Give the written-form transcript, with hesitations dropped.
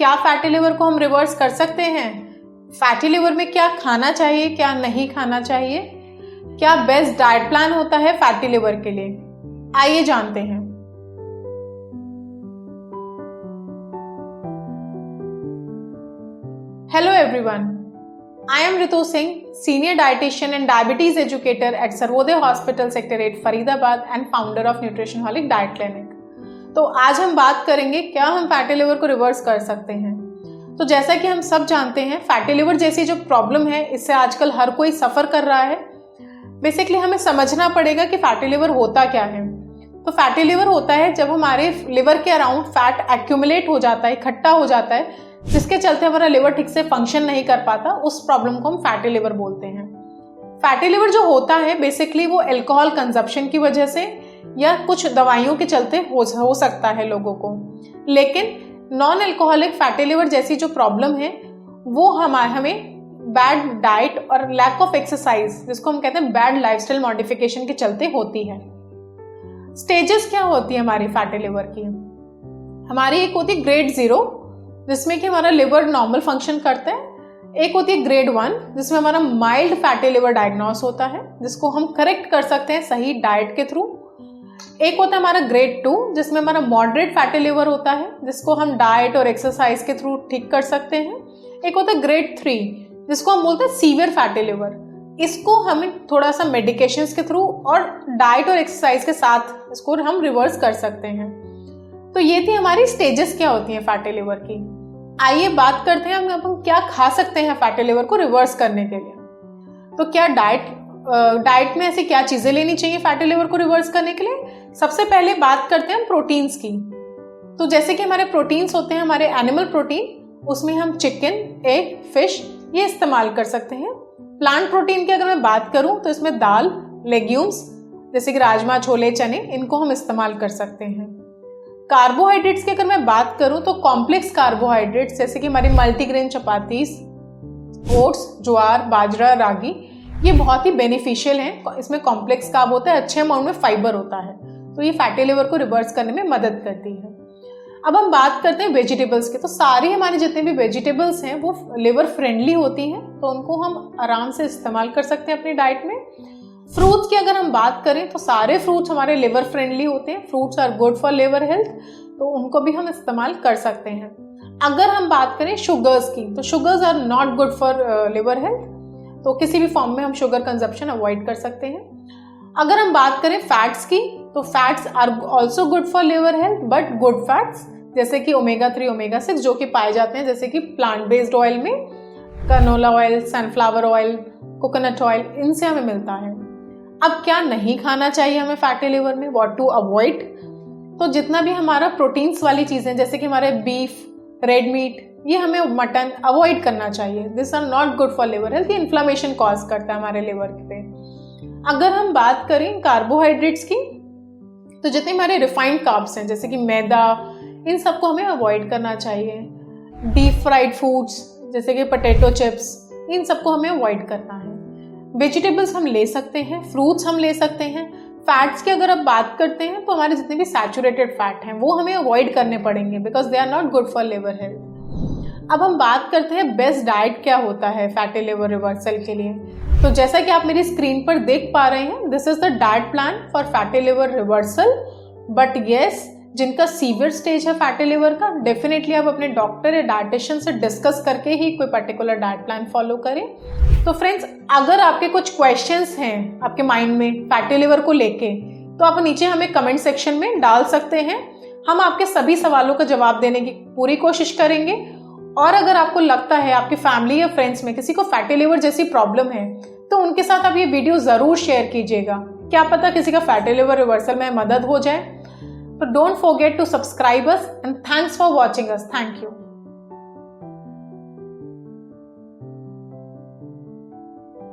क्या fatty liver को हम रिवर्स कर सकते हैं? फैटी लिवर में क्या खाना चाहिए, क्या नहीं खाना चाहिए? क्या बेस्ट डाइट प्लान होता है फैटी लिवर के लिए? आइए जानते हैं। Hello everyone, I am Ritu Singh, senior dietitian and diabetes educator at Sarvodaya hospital sector 8 Faridabad and founder of Nutritionholic diet clinic. तो आज हम बात करेंगे क्या हम फैटी लिवर को रिवर्स कर सकते हैं। तो जैसा कि हम सब जानते हैं, फैटी लिवर जैसी जो प्रॉब्लम है इससे आजकल हर कोई सफ़र कर रहा है। बेसिकली हमें समझना पड़ेगा कि फैटी लिवर होता क्या है। तो फैटी लिवर होता है जब हमारे लिवर के अराउंड फैट एक्यूमुलेट हो जाता है, इकट्ठा हो जाता है, जिसके चलते हमारा लिवर ठीक से फंक्शन नहीं कर पाता। उस प्रॉब्लम को हम फैटी लिवर बोलते हैं। फैटी लिवर जो होता है बेसिकली वो अल्कोहल कंजप्शन की वजह से या कुछ दवाइयों के चलते हो सकता है लोगों को। लेकिन नॉन अल्कोहलिक फैटी लिवर जैसी जो प्रॉब्लम है वो हमें बैड डाइट और लैक ऑफ एक्सरसाइज, जिसको हम कहते हैं बैड लाइफस्टाइल मॉडिफिकेशन के चलते होती है। स्टेजेस क्या होती है हमारी फैटी लिवर की? हमारी एक होती है ग्रेड 0 जिसमें कि हमारा लिवर नॉर्मल फंक्शन करता है। एक होती है ग्रेड 1 जिसमें हमारा माइल्ड फैटी लिवर डायग्नोस होता है, जिसको हम करेक्ट कर सकते हैं सही डाइट के थ्रू। एक होता है हमारा ग्रेड 2 जिसमें हमारा मॉडरेट फैटी लिवर होता है, जिसको हम डाइट और एक्सरसाइज के थ्रू ठीक कर सकते हैं। एक होता है ग्रेड 3 जिसको हम बोलते हैं सीवियर फैटी लिवर। इसको हम थोड़ा सा मेडिकेशंस के थ्रू और डाइट और एक्सरसाइज के साथ इसको हम रिवर्स कर सकते हैं। तो ये थी हमारी स्टेजेस क्या होती हैं फैटी लिवर की। आइए बात करते हैं हम क्या खा सकते हैं फैटी लिवर को रिवर्स करने के लिए। तो क्या डाइट में ऐसी क्या चीजें लेनी चाहिए फैटी लिवर को रिवर्स करने के लिए? सबसे पहले बात करते हैं हम प्रोटीन्स की। तो जैसे कि हमारे प्रोटीन्स होते हैं, हमारे एनिमल प्रोटीन, उसमें हम चिकन, एग, फिश ये इस्तेमाल कर सकते हैं। प्लांट प्रोटीन की अगर मैं बात करूं तो इसमें दाल, लेग्यूम्स जैसे कि राजमा, छोले, चने, इनको हम इस्तेमाल कर सकते हैं। कार्बोहाइड्रेट्स की अगर मैं बात करूं तो कॉम्प्लेक्स कार्बोहाइड्रेट्स जैसे कि हमारी मल्टीग्रेन चपातीस, ओट्स, ज्वार, बाजरा, रागी, ये बहुत ही बेनिफिशियल हैं। इसमें कॉम्प्लेक्स कार्ब होता है, अच्छे अमाउंट में फाइबर होता है, तो ये फैटी लिवर को रिवर्स करने में मदद करती है। अब हम बात करते हैं वेजिटेबल्स की। तो सारी हमारे जितने भी वेजिटेबल्स हैं वो लिवर फ्रेंडली होती हैं, तो उनको हम आराम से इस्तेमाल कर सकते हैं अपनी डाइट में। फ्रूट्स की अगर हम बात करें तो सारे फ्रूट्स हमारे लिवर फ्रेंडली होते हैं। Fruits are good for liver health, तो उनको भी हम इस्तेमाल कर सकते हैं। अगर हम बात करें शुगर्स की तो sugars are not good for liver health, तो किसी भी फॉर्म में हम शुगर कंजप्शन अवॉइड कर सकते हैं। अगर हम बात करें फैट्स की तो fats are also good for liver health, but good fats जैसे कि ओमेगा 3, ओमेगा 6 जो कि पाए जाते हैं जैसे कि प्लांट बेस्ड ऑयल में, canola oil, sunflower oil, coconut oil, इनसे हमें मिलता है। अब क्या नहीं खाना चाहिए हमें फैटी लिवर में, व्हाट टू अवॉइड? तो जितना भी हमारा प्रोटीन्स वाली चीज़ें जैसे कि हमारे बीफ, रेड मीट, ये हमें मटन अवॉइड करना चाहिए। This are not good for liver health, ये इन्फ्लेमेशन कॉज करता है हमारे लिवर पे। अगर हम बात करें कार्बोहाइड्रेट्स की तो जितने हमारे रिफाइंड कार्ब्स हैं जैसे कि मैदा, इन सबको हमें अवॉइड करना चाहिए। डीप फ्राइड फूड्स जैसे कि पोटैटो चिप्स, इन सबको हमें अवॉइड करना है। वेजिटेबल्स हम ले सकते हैं, फ्रूट्स हम ले सकते हैं। फैट्स की अगर आप बात करते हैं तो हमारे जितने भी सैचुरेटेड फैट हैं वो हमें अवॉइड करने पड़ेंगे because they are not good for liver health. अब हम बात करते हैं बेस्ट डाइट क्या होता है फैटी लिवर रिवर्सल के लिए। तो जैसा कि आप मेरी स्क्रीन पर देख पा रहे हैं, this is the diet plan for fatty liver reversal. But yes, जिनका सीवियर स्टेज है फैटी लिवर का, डेफिनेटली आप अपने डॉक्टर या डाइटिशियन से डिस्कस करके ही कोई पर्टिकुलर डाइट प्लान फॉलो करें। तो फ्रेंड्स, अगर आपके कुछ क्वेश्चंस हैं आपके माइंड में फैटी लिवर को लेके, तो आप नीचे हमें कमेंट सेक्शन में डाल सकते हैं। हम आपके सभी सवालों का जवाब देने की पूरी कोशिश करेंगे। और अगर आपको लगता है आपकी फैमिली या फ्रेंड्स में किसी को फैटी लिवर जैसी प्रॉब्लम है तो उनके साथ आप ये वीडियो ज़रूर शेयर कीजिएगा। क्या पता किसी का फैटी लिवर रिवर्सल में मदद हो जाए। तो don't forget to subscribe us and thanks for watching us. Thank you.